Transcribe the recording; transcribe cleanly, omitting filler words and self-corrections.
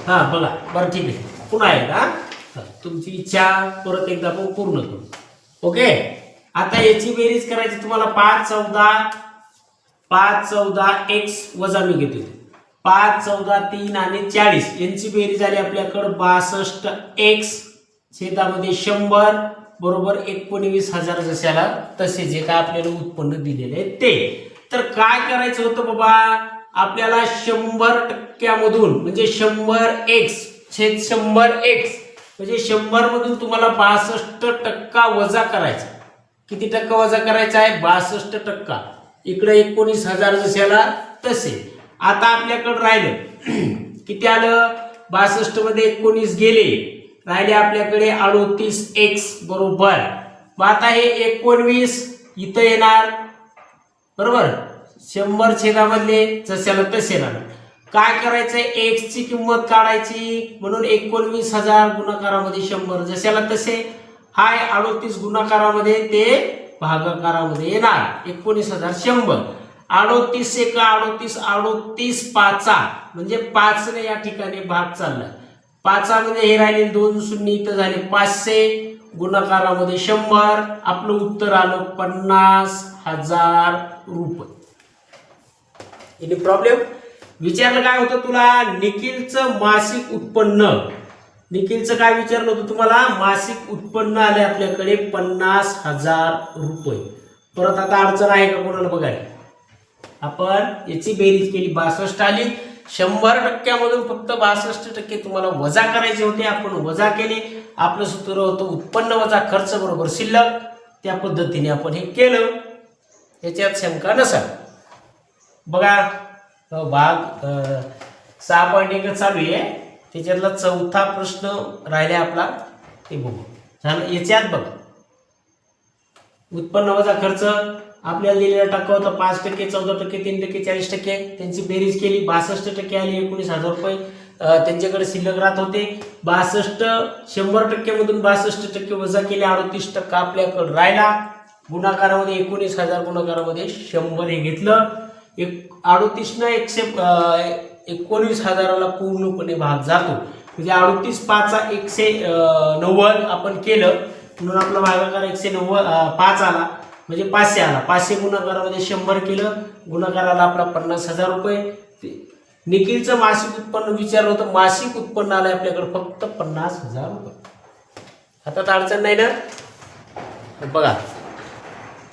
हां बघा बरं ठीक आहे पुन्हा एकदा तुमची इच्छा परत एकदा आपण पूर्ण करू ओके। आता याची बेरीज करायची तुम्हाला 5 14 x वजा मी घेतो 5 14 3 आणि 40 यांची बेरीज आली आपल्याकडे 62x छेदामध्ये 100 बरोबर 19,000 जशाला तसे जे काय आपल्याला उत्पन्न दिलेले आहे ते। तर काय करायचं होतं बाबा आपल्याला 100% म्हणजे 100x छेद 100x म्हणजे 100 मधून तुम्हाला 62% वजा करायचा। किती टक्का वजा करायचा आहे 62%। इकडे 19,000 जशाला तसे। आता आपल्याकडे राहिलं किती आलं 62 मध्ये 19 गेले राहिले आपल्याकडे 38x बरोबर। मग आता हे 19 इथं येणार बरोबर 100 छेदामधले जशाला तसे राहणार। काय करायचंय x ची किंमत काढायची म्हणून 19,000 गुणाकारामध्ये 100 जशाला तसे हाय 38 गुणाकारामध्ये ते भागाकारामध्ये येणार 19,100 38 एका 38 38 पाचा म्हणजे 5 ने या ठिकाणी भाग चालला 5 मध्ये हे राहिले 2 शून्य इथं झाले 500 गुणाकारामध्ये 100 आपलं उत्तर आलं 50,000 रुपये। एनी प्रॉब्लेम विचारलं काय होतं तुला निखिलचं मासिक उत्पन्न निखिलचं काय विचारलं होतं तुम्हाला मासिक उत्पन्न आले आपल्याकडे 50,000 रुपये। परत आता अडचण आहे का कोणाला बघायला आपण याची बेरीज केली 62 आली 100% मधून फक्त 62% तुम्हाला वजा करायचे होते आपण वजा केले आपलं सूत्र होतं उत्पन्न वजा खर्च बरोबर शिल्लक त्या पद्धतीने आपण हे केलं याच्यात शंका नसेल। बघा भाग 6.1 चालू आहे त्याच्यातला चौथा प्रश्न राहिला आपला ते बघू झालं। याच्यात बघा उत्पन्न वजा खर्च आपल्याला दिलेला टक्का होता 5% 14% 3% 40% त्यांची बेरीज केली 62% आली 19,000 रुपये त्यांच्याकडे शिल्लक राहत होते 62 100% मधून 62% वजा केले 38% आपल्याकडे राहिला गुणाकारामध्ये 19,000 गुणाकारामध्ये 100 हे घेतलं 38 ने 19,000ला पूर्णपणे भाग जातो म्हणजे 38 पाचा 190 आपण केलं म्हणून आपला भागाकार 190 आला म्हणजे 500 आला 500 गुणाकारामध्ये 100 केलं गुणाकाराला आपला 50,000 रुपये। निखिलचं मासिक उत्पन्न विचारलं होतं मासिक उत्पन्न आलं आपल्याकडे फक्त 50,000 रुपये। आता तर अडचण नाही ना बघा